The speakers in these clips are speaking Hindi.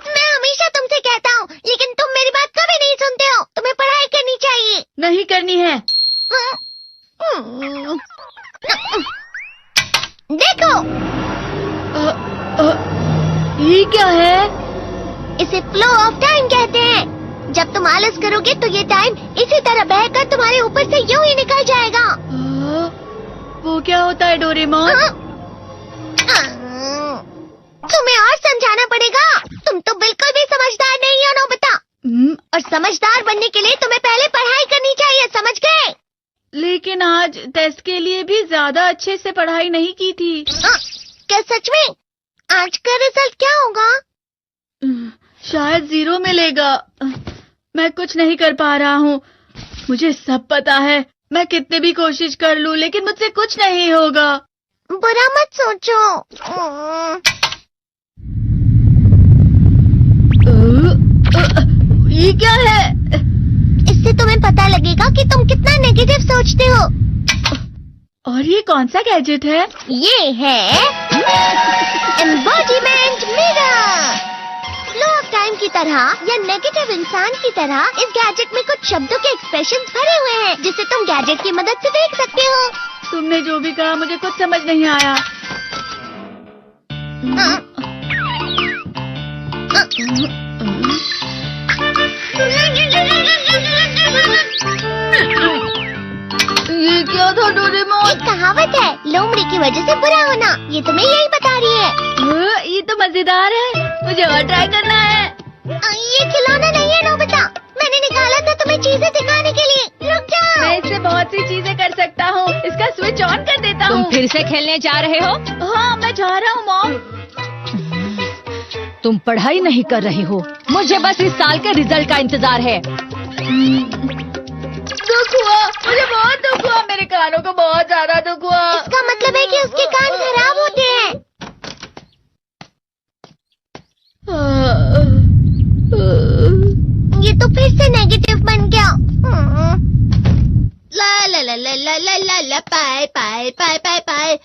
मैं हमेशा तुमसे कहता हूँ, लेकिन तुम मेरी बात कभी नहीं सुनते हो। तुम्हें पढ़ाई करनी चाहिए। नहीं करनी है। देखो, ये क्या है? इसे फ्लो ऑफ टाइम कहते हैं। जब तुम आलस करोगे तो ये टाइम इसी तरह बहकर तुम्हारे ऊपर से यूं ही निकल जाएगा। वो क्या होता है डोरेमोन? तुम्हें और समझाना पड़ेगा। तुम तो बिल्कुल भी समझदार नहीं हो नोबिता। और समझदार बनने के लिए तुम्हें पहले पढ़ाई करनी चाहिए, समझ गए? लेकिन आज टेस्ट के लिए भी ज्यादा अच्छे से पढ़ाई नहीं की थी। क्या सच में? आज का रिजल्ट क्या होगा? शायद 0 मिलेगा। मैं कुछ नहीं कर पा रहा हूँ। मुझे सब पता है। मैं कितने भी कोशिश कर लूँ, लेकिन मुझसे कुछ नहीं होगा। बुरा मत सोचो। ये क्या है? इससे तुम्हें पता लगेगा कि तुम कितना नेगेटिव सोचते हो। और ये कौन सा गैजेट है? ये है embodiment mirror. Flow of time की तरह या नेगेटिव इंसान की तरह इस गैजेट में कुछ शब्दों के एक्सप्रेशंस भरे हुए हैं, जिसे तुम गैजेट की मदद से देख सकते हो। तुमने जो भी कहा मुझे कुछ समझ नहीं आया। ये क्या था डोरेमोन? एक कहावत है, लोमड़ी की वजह से बुरा होना। ये तुम्हें यही बता रही है। ये तो मजेदार है। मुझे और ट्राई करना है। ये खिलौना नहीं है नोबिता। मैंने निकाला था तुम्हें चीजें दिखाने के लिए। रुक जाओ। मैं इससे बहुत सी चीजें कर सकता हूँ। इसका स्विच ऑन कर देता हूँ। तुम फिर से खेलने जा रहे हो? हाँ, मैं जा रहा हूँ मॉम। तुम पढ़ाई नहीं कर रही हो। मुझे बस इस साल के रिजल्ट का इंतजार है। दुख हुआ, मुझे बहुत दुख हुआ। मेरे कानों को बहुत ज्यादा दुख हुआ। इसका मतलब है कि उसके कान खराब होते हैं। ये तो फिर से नेगेटिव बन गया। ला ला ला ला ला ला ला ला पाए पाए पाए पाए पाए।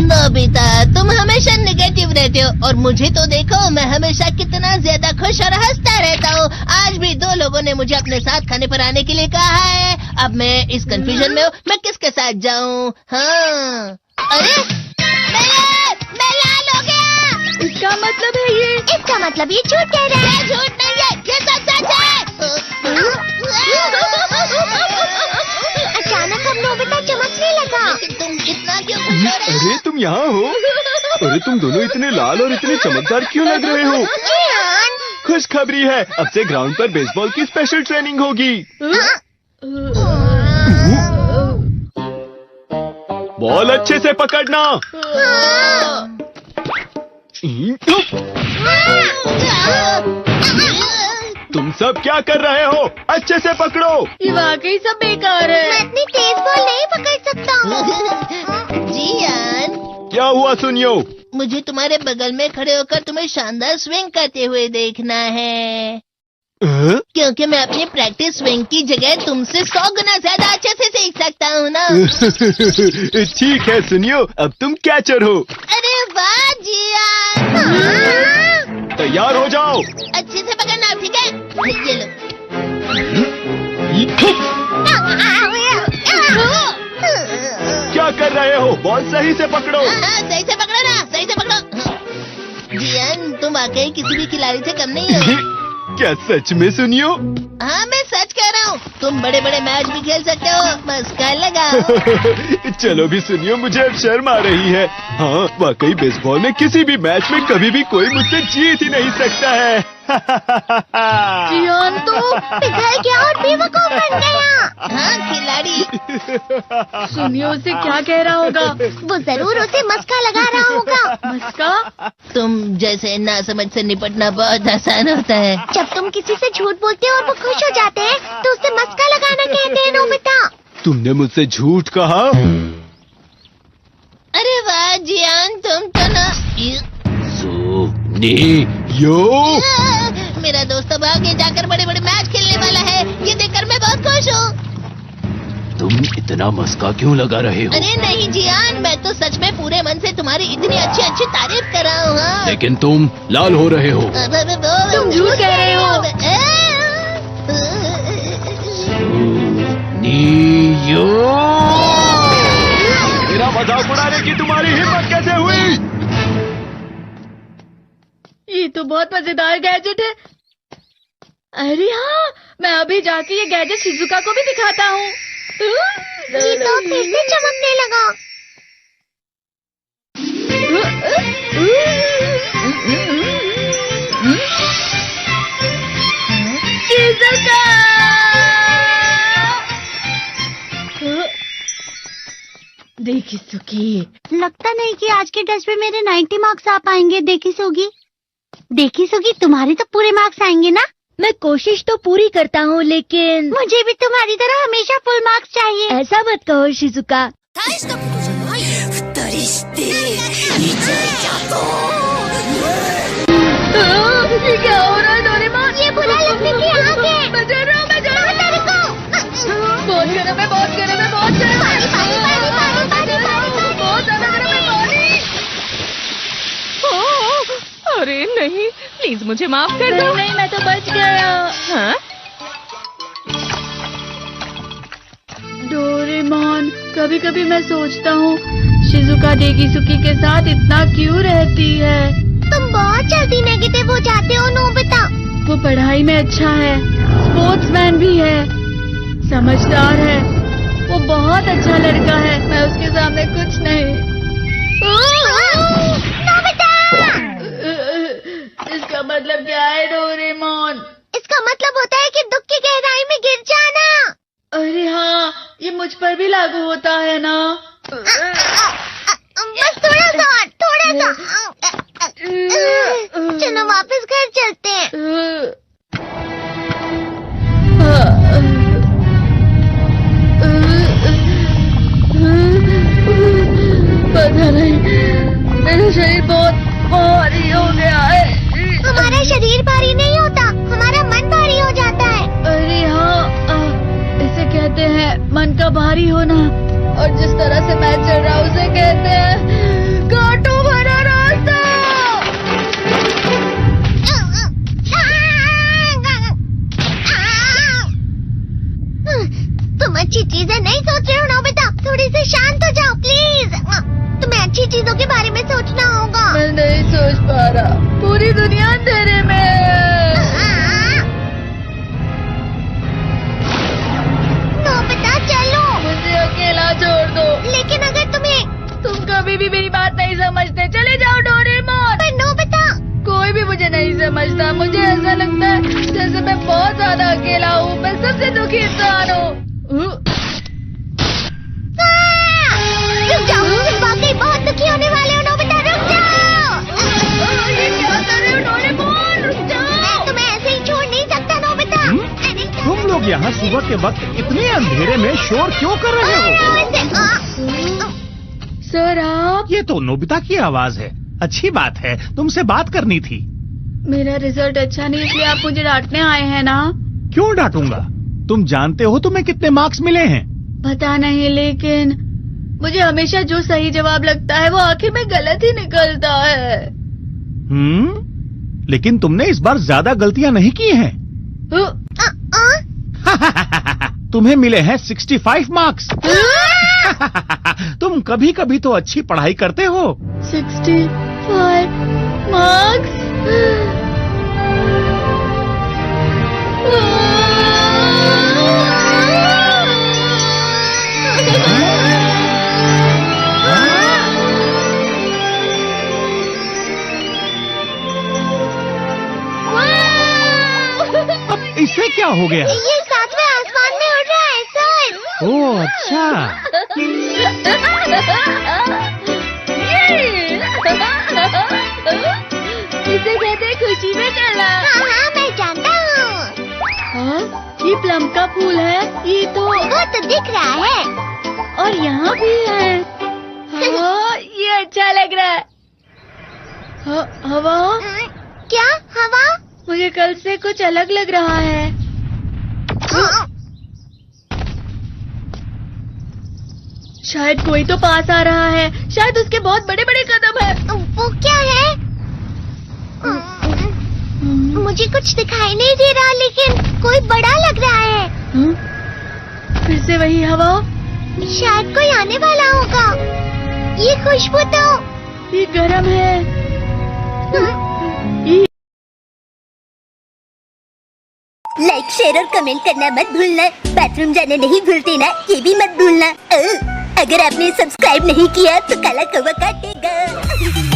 नोबिता, तुम हमेशा नेगेटिव रहते हो और मुझे तो देखो, मैं हमेशा कितना ज्यादा खुश और हंसता रहता हूँ। आज भी 2 लोगों ने मुझे अपने साथ खाने पर आने के लिए कहा है। अब मैं इस कंफ्यूजन में हूँ, मैं किसके साथ जाऊँ? हाँ, अरे मैं लाल हो गया। इसका मतलब है ये? इसका मतलब ये झूठ कह रहा है। झूठ नहीं है, ये सच है। अचानक अब नोबिता चमकने लगा। तुम इतना क्यों खुश हो रहे हो? अरे तुम यहाँ हो? अरे तुम दोनों इतने लाल और इतने चमकदार क्यों लग रहे हो? खुशखबरी है, अब से ग्राउंड पर बेसबॉल की स्पेशल ट्रेनिंग होगी। बॉल अच्छे से पकड़ना। तुम सब क्या कर रहे हो? अच्छे से पकड़ो। ये वाकई सब बेकार है। मैं इतनी तेज बॉल नहीं पकड़ सकता हूँ। जियान, क्या हुआ सुनियो? मुझे तुम्हारे बगल में खड़े होकर तुम्हें शानदार स्विंग करते हुए देखना है। क्योंकि मैं अपनी प्रैक्टिस स्विंग की जगह तुमसे 100 गुना ज्यादा अच्छे से सीख सकता हूँ ना। ठीक है सुनियो, अब तुम कैचर हो। अरे वाह जियान। तैयार हो जाओ। अच्छे से पकड़ना, ठीक है? ये लो। क्या कर रहे हो? बॉल सही से पकड़ो। सही से पकड़ो ना, सही से पकड़ो। जियान, तुम वाकई किसी भी खिलाड़ी से कम नहीं हो। क्या सच में सुनियो? हाँ, मैं सच कह रहा हूँ। तुम बड़े बड़े मैच भी खेल सकते हो, मस्का लगाओ। चलो भी सुनियो, मुझे अब शर्म आ रही है। हाँ, वाकई बेसबॉल में किसी भी मैच में कभी भी कोई मुझसे जीत ही नहीं सकता है। जियान तो पिघल गया और बेवकूफ बन गया। हाँ, खिलाड़ी। सुनियो उसे क्या कह रहा होगा? वो जरूर उसे मस्का लगा रहा होगा। मस्का? तुम जैसे नासमझ से निपटना बहुत आसान होता है। जब तुम किसी से झूठ बोलते हो और वो खुश हो जाते हैं, तो उसे मस्का लगाना कहते हैं नोबिता। तुमने मुझसे झूठ कहा? अरे वाह जियान, तुम तो ना। यो, मेरा दोस्त अब आगे जाकर बड़े बड़े मैच खेलने वाला है। ये देखकर मैं बहुत खुश हूँ। तुम तुम इतना मस्का क्यों लगा रहे हो? अरे नहीं जियान, मैं तो सच में पूरे मन से तुम्हारी इतनी अच्छी अच्छी तारीफ कर रहा हूँ। हाँ। लेकिन तुम लाल हो रहे हो। तुम झूठ कह रहे हो। मेरा मजाक उड़ाने की तुम्हारी हिम्मत कैसे हुई? ये तो बहुत मजेदार गैजेट है। अरे हाँ, मैं अभी जाके ये गैजेट शिजुका को भी दिखाता हूँ। ये तो फिर से चमकने लगा। शिजुका! देखी सुकी, लगता नहीं कि आज के टेस्ट में मेरे 90 मार्क्स आ पाएंगे। देखी सुगी, तुम्हारे तो पूरे मार्क्स आएंगे ना? मैं कोशिश तो पूरी करता हूँ, लेकिन मुझे भी तुम्हारी तरह हमेशा फुल मार्क्स चाहिए। ऐसा मत कहो शिजुका। ये क्या हो रहा है डोरेमोन? ये बुरा लगने की आग है। मैं जल रहा हूँ, मैं जल रहा हूँ। बहुत गर्म है, बहुत गर्म है, बहुत गर्म है। बहुत ज्यादा गर्म है पानी। अरे नहीं, प्लीज मुझे माफ कर दो। नहीं, मैं तो बच गया। हाँ? डोरेमोन, कभी कभी मैं सोचता हूँ शिजुका डेगिसुकी के साथ इतना क्यों रहती है। तुम बहुत जल्दी नेगेटिव हो जाते हो नोबिता। वो पढ़ाई में अच्छा है, स्पोर्ट्समैन भी है, समझदार है। वो बहुत अच्छा लड़का है। मैं उसके सामने कुछ नहीं। इसका मतलब क्या है डोरेमोन? इसका मतलब होता है कि दुख की गहराई में गिर जाना। अरे हाँ, ये मुझ पर भी लागू होता है ना। बस थोड़ा सा। चलो वापस घर चलते हैं। पता नहीं, मेरा शरीर बहुत भारी हो गया है। हमारा शरीर भारी नहीं होता, हमारा मन भारी हो जाता है। अरे हाँ, इसे कहते हैं मन का भारी होना। और जिस तरह से मैं चल रहा हूँ उसे कहते हैं कांटों भरा रास्ता। तुम अच्छी चीजें नहीं सोच रहे हो नोबिता। थोड़ी सी शांत हो जाओ प्लीज। तुम्हें अच्छी चीजों के बारे में सोचना होगा। मैं नहीं सोच पा रहा, पूरी दुनिया अंधेरे में है। नोबिता चलो। मुझे अकेला छोड़ दो। लेकिन अगर तुम कभी भी मेरी बात नहीं समझते। चले जाओ डोरेमोन। पर नोबिता। कोई भी मुझे नहीं समझता। मुझे ऐसा लगता है जैसे मैं बहुत ज्यादा अकेला हूँ। मैं सबसे दुखी इंसान हूँ। रुक जाओ, तुम वाकई बहुत दुखी होने वाले हो नोबिता। रुक जाओ। ये क्या कर रहे हो डोरेमोन? रुक जाओ। मैं तुम्हें ऐसे ही छोड़ नहीं सकता नोबिता। तुम लोग यहाँ सुबह के वक्त इतने अंधेरे में शोर क्यों कर रहे हो? सर आप? ये तो नोबिता की आवाज है। अच्छी बात है, तुमसे बात करनी थी। मेरा रिजल्ट अच्छा नहीं, इसलिए आप मुझे डांटने आए हैं ना? क्यों डांटूंगा? तुम जानते हो तुम्हें कितने मार्क्स मिले हैं? पता नहीं, लेकिन मुझे हमेशा जो सही जवाब लगता है वो आखिर में गलत ही निकलता है। लेकिन तुमने इस बार ज्यादा गलतियां नहीं की हैं। तुम्हें मिले हैं 65 मार्क्स। तुम कभी कभी तो अच्छी पढ़ाई करते हो। 65 मार्क्स? अब इससे क्या हो गया? ये सातवें आसमान में उड़ रहा है सर। ओह अच्छा। इसे कहते हैं खुशी में चला। हाँ, मैं जानता हूँ। हाँ, ये प्लम का फूल है। ये तो वो तो दिख रहा है। और यहाँ भी है। हाँ, ये अच्छा लग रहा है। हवा? क्या हवा? मुझे कल से कुछ अलग लग रहा है। शायद कोई तो पास आ रहा है। शायद उसके बहुत बड़े बड़े कदम है। वो क्या है? मुझे कुछ दिखाई नहीं दे रहा, लेकिन कोई बड़ा लग रहा है। फिर से वही हवा। शायद कोई आने वाला होगा। ये खुशबू तो ये गर्म है। लाइक, शेयर और कमेंट करना मत भूलना। बाथरूम जाने नहीं भूलते ना, ये भी मत भूलना। अगर आपने सब्सक्राइब नहीं किया तो काला कौवा काटेगा।